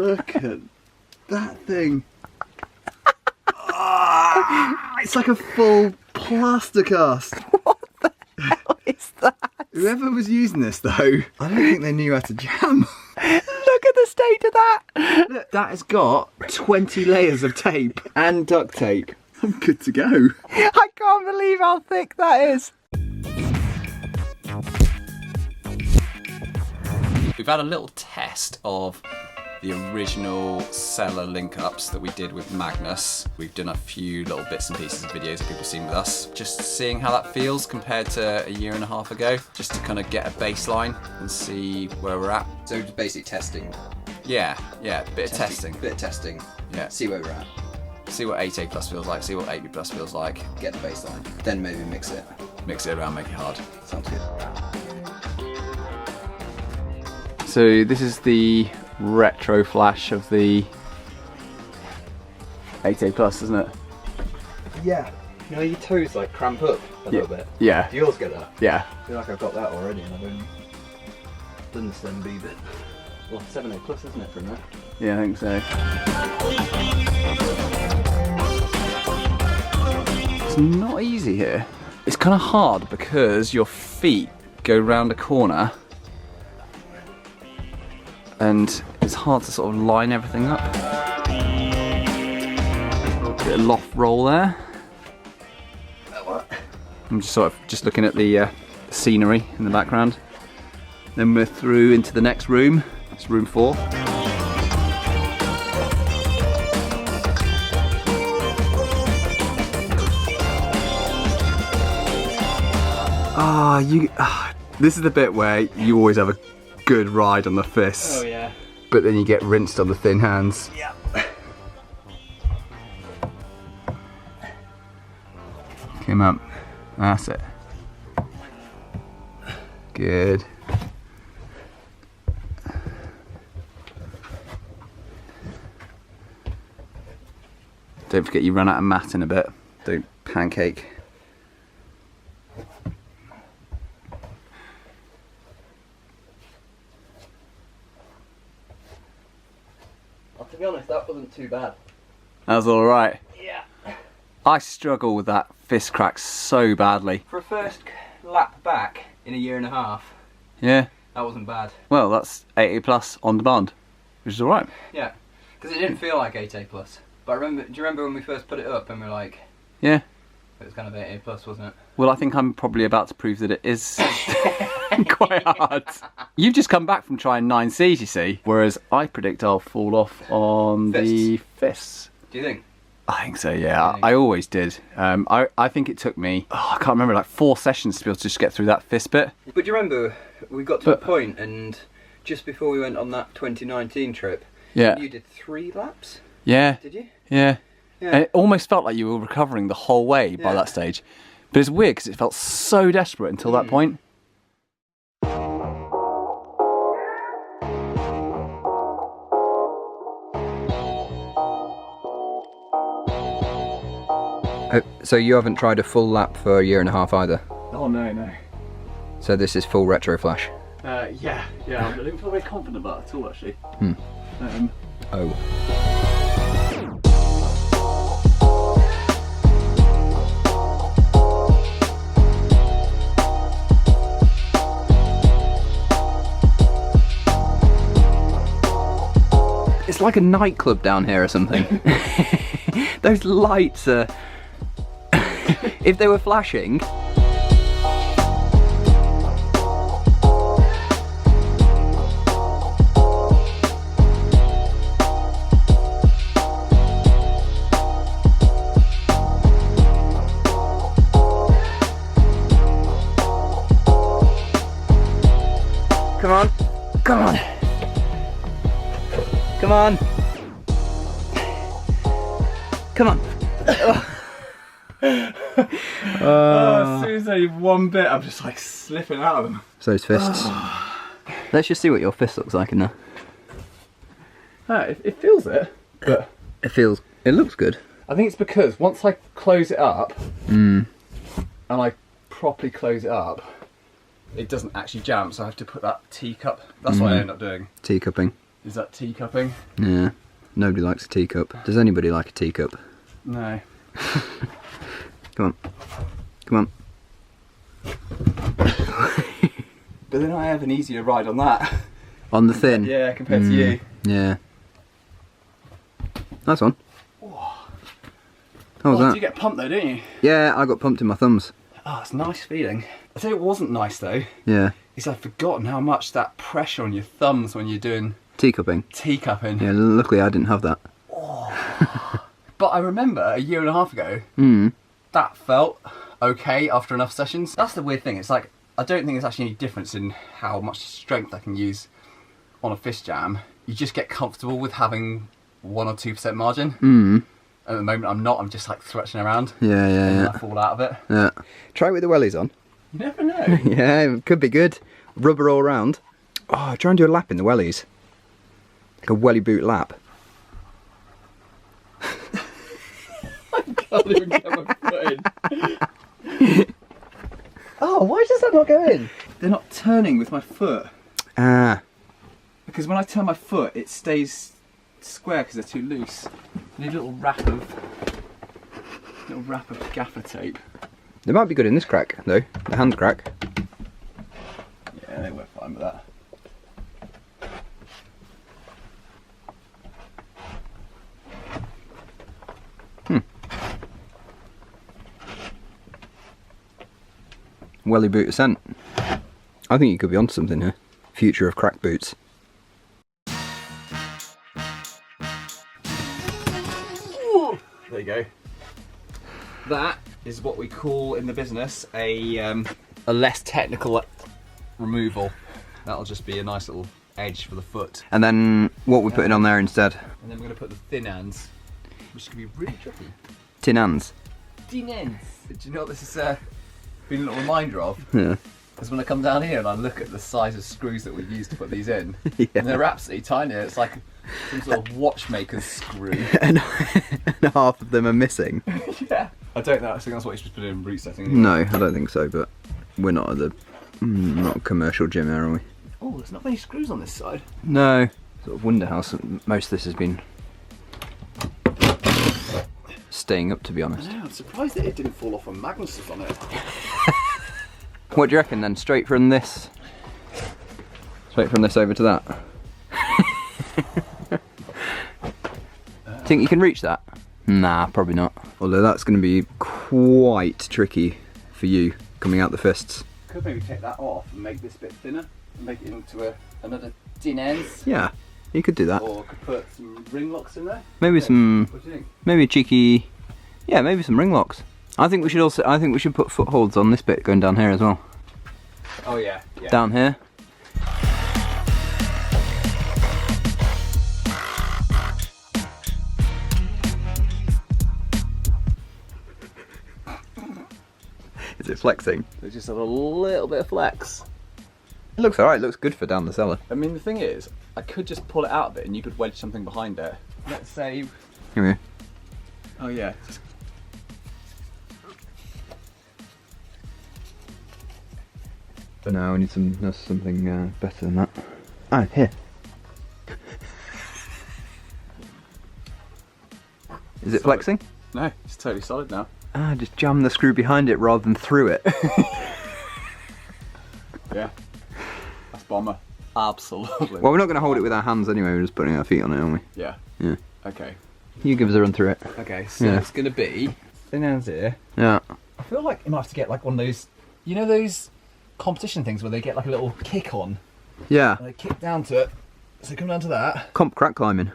Look at that thing. Oh, it's like a full plaster cast. What the hell is that? Whoever was using this though, I don't think they knew how to jam. Look at the state of that. Look, that has got 20 layers of tape and duct tape. I'm good to go. I can't believe how thick that is. We've had a little test of the original cellar link-ups that we did with Magnus. We've done a few little bits and pieces of videos that people have seen with us. Just seeing how that feels compared to a year and a half ago, just to kind of get a baseline and see where we're at. So just basic testing. Yeah, bit of testing. Bit of testing. Yeah. See where we're at. See what 8A plus feels like, see what 8B plus feels like. Get the baseline. Then maybe mix it. Mix it around, make it hard. Sounds good. So this is the retro flash of the 8A plus, isn't it? Yeah. You know, your toes like cramp up a little bit. Yeah. Do yours get that? Yeah. I feel like I've got that already and I've only done the stem B bit. Well, 7A plus, isn't it, from there? Yeah, I think so. It's not easy here. It's kind of hard because your feet go round a corner and it's hard to sort of line everything up. Bit of loft roll there. I'm just sort of just looking at the scenery in the background. Then we're through into the next room. It's room 4. This is the bit where you always have a good ride on the fists. Oh yeah. But then you get rinsed on the thin hands. Yeah. Come up. That's it. Good. Don't forget you run out of mat in a bit. Don't pancake. Well, to be honest, that wasn't too bad. That was alright. Yeah. I struggle with that fist crack so badly. For a first lap back in a year and a half, Yeah. that wasn't bad. Well, that's 8A plus on demand, which is alright. Yeah. Because it didn't feel like 8A plus. But I remember, do you remember when we first put it up and we were like, Yeah. it was kind of 8A plus, wasn't it? Well, I think I'm probably about to prove that it is quite hard. You've just come back from trying 9Cs, you see, whereas I predict I'll fall off on the fists. Do you think? I think so, yeah. I always did. I think it took me, I can't remember, like 4 sessions to be able to just get through that fist bit. But do you remember, we got to a point and just before we went on that 2019 trip, Yeah. you did 3 laps? Yeah. Did you? Yeah. Yeah. And it almost felt like you were recovering the whole way by that stage. But it's weird because it felt so desperate until that point. So you haven't tried a full lap for a year and a half either? Oh, no. So this is full retro flash? Yeah, I don't feel very confident about it at all, actually. Oh. It's like a nightclub down here or something. Those lights are... if they were flashing... Come on. Come on. Come on. Come on. As soon as I have one bit, I'm just like slipping out of them. So those fists. Let's just see what your fist looks like in there. It feels it, but It looks good. I think it's because once I close it up and I properly close it up, it doesn't actually jam, so I have to put that teacup. That's what I end up doing. Teacupping. Is that teacupping? Yeah. Nobody likes a teacup. Does anybody like a teacup? No. Come on. Come on. But then I have an easier ride on that. On the thin? Yeah, compared to you. Yeah. Nice one. How was that? You get pumped though, don't you? Yeah, I got pumped in my thumbs. Oh, it's a nice feeling. I tell you what wasn't nice though, Yeah. is I've forgotten how much that pressure on your thumbs when you're doing Teacupping? teacupping. Yeah, luckily I didn't have that. But I remember a year and a half ago, that felt okay after enough sessions. That's the weird thing, it's like, I don't think there's actually any difference in how much strength I can use on a fist jam. You just get comfortable with having 1 or 2% margin. At the moment I'm not, I'm just like thrashing around. Yeah, yeah, and yeah. I fall out of it. Yeah. Try it with the wellies on. You never know. Yeah, it could be good. Rubber all round. Oh, try and do a lap in the wellies. Like a welly boot lap. I can't even get my foot in. Oh, why does that not go in? They're not turning with my foot. Ah. Because when I turn my foot, it stays square because they're too loose. I need a little wrap of gaffer tape. They might be good in this crack, though. The hand crack. Yeah, they work fine with that. Welly boot ascent. I think you could be onto something here. Future of crack boots. There you go. That is what we call in the business a less technical removal. That'll just be a nice little edge for the foot. And then what we're putting on there instead? And then we're going to put the thin ends, which can be really tricky. Tin hands. Thin ends. Do you know what this has been a little reminder of? Yeah. Because when I come down here and I look at the size of screws that we've used to put these in, Yeah. and they're absolutely tiny. It's like some sort of watchmaker's screw. and half of them are missing. Yeah. I don't know. I think that's what you're supposed to put in root setting. No, I don't think so, but we're not at the not a commercial gym here, are we? Oh, there's not many screws on this side. No. Sort of wonder how most of this has been staying up, to be honest. I know, I'm surprised that it didn't fall off when Magnus was on it. What do you reckon then? Straight from this over to that? Think you can reach that? Nah, probably not. Although that's going to be quite tricky for you coming out the fists. Could maybe take that off and make this bit thinner and make it into another thin ends. Yeah, you could do that. Or could put some ring locks in there. Maybe some, What do you think? maybe a cheeky, yeah, maybe some ring locks. I think we should put footholds on this bit going down here as well. Oh yeah, yeah. Down here. Is it flexing? There's just a little bit of flex. It looks alright, it looks good for down the cellar. I mean, the thing is, I could just pull it out a bit and you could wedge something behind it. Let's say... Here we go. Oh yeah. Just... But no, we need something better than that. Ah, here. Is it flexing? No, it's totally solid now. Ah, just jam the screw behind it rather than through it. Yeah. That's bomber. Absolutely. Well, we're not going to hold it with our hands anyway, we're just putting our feet on it, aren't we? Yeah. Yeah. Okay. You give us a run through it. Okay, so Yeah. it's going to be thin ends here. Yeah. I feel like you might have to get like one of those, you know those competition things where they get like a little kick on Yeah. and they kick down to it. So come down to that. Comp crack climbing.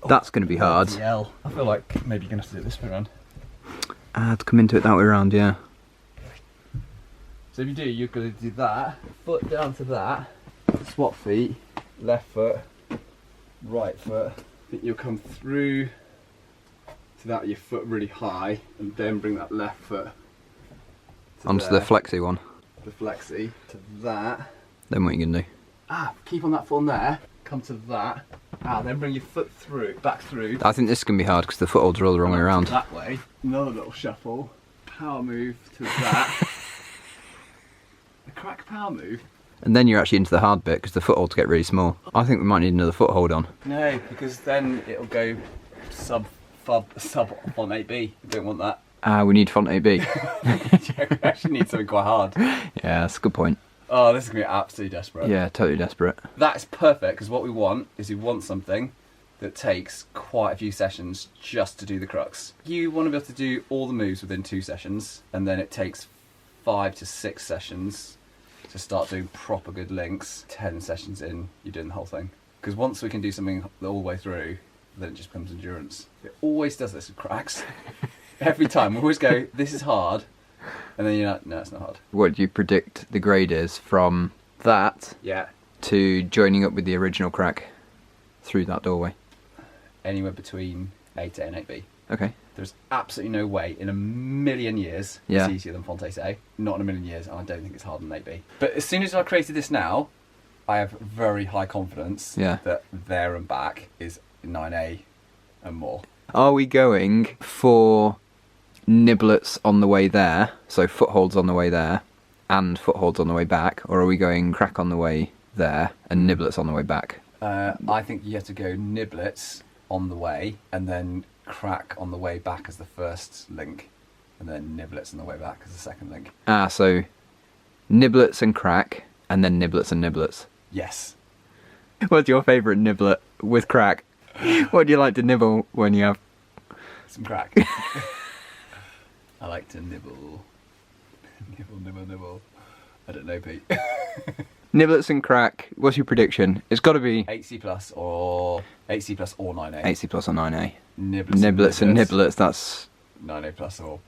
That's going to be hard. Hell. I feel like maybe you're going to have to do it this way around. Ah, to come into it that way around, yeah. So if you do, you're going to do that, foot down to that, swap feet, left foot, right foot. I think you'll come through to that, your foot really high, and then bring that left foot to Onto there, the flexi one. the flexi, to that. Then what are you going to do? Ah, keep on that foot on there, come to that. Ah, then bring your foot through, back through. I think this is going to be hard because the footholds are all the wrong way around. That way. Another little shuffle. Power move to that. A crack power move. And then you're actually into the hard bit because the footholds get really small. I think we might need another foothold on. No, because then it'll go sub font 8B. We don't want that. We need font 8B. We actually need something quite hard. Yeah, that's a good point. Oh, this is going to be absolutely desperate. Yeah, totally desperate. That's perfect, because what we want is we want something that takes quite a few sessions just to do the crux. You want to be able to do all the moves within 2 sessions, and then it takes 5 to 6 sessions to start doing proper good links. 10 sessions in, you're doing the whole thing. Because once we can do something all the way through, then it just becomes endurance. It always does this with cracks. Every time, we always go, this is hard, and then you're like, no, it's not hard. What do you predict the grade is from that to joining up with the original crack through that doorway? Anywhere between 8A and 8B. Okay. There's absolutely no way in a million years it's easier than Font 8A. Not in a million years, and I don't think it's harder than 8B. But as soon as I created this now, I have very high confidence that there and back is 9A and more. Are we going for niblets on the way there, so footholds on the way there, and footholds on the way back, or are we going crack on the way there and niblets on the way back? I think you have to go niblets on the way, and then crack on the way back as the first link, and then niblets on the way back as the second link. So niblets and crack, and then niblets and niblets. Yes. What's your favourite niblet with crack? What do you like to nibble when you have some crack? I like to nibble. Nibble. I don't know, Pete. Niblets and crack, what's your prediction? It's got to be 8C plus or 9A. 8C plus or 9A. Niblets and niblets, that's 9A plus or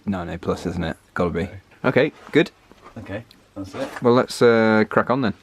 9A plus, isn't it? Got to be. Okay, good. Okay, that's it. Well, let's crack on then.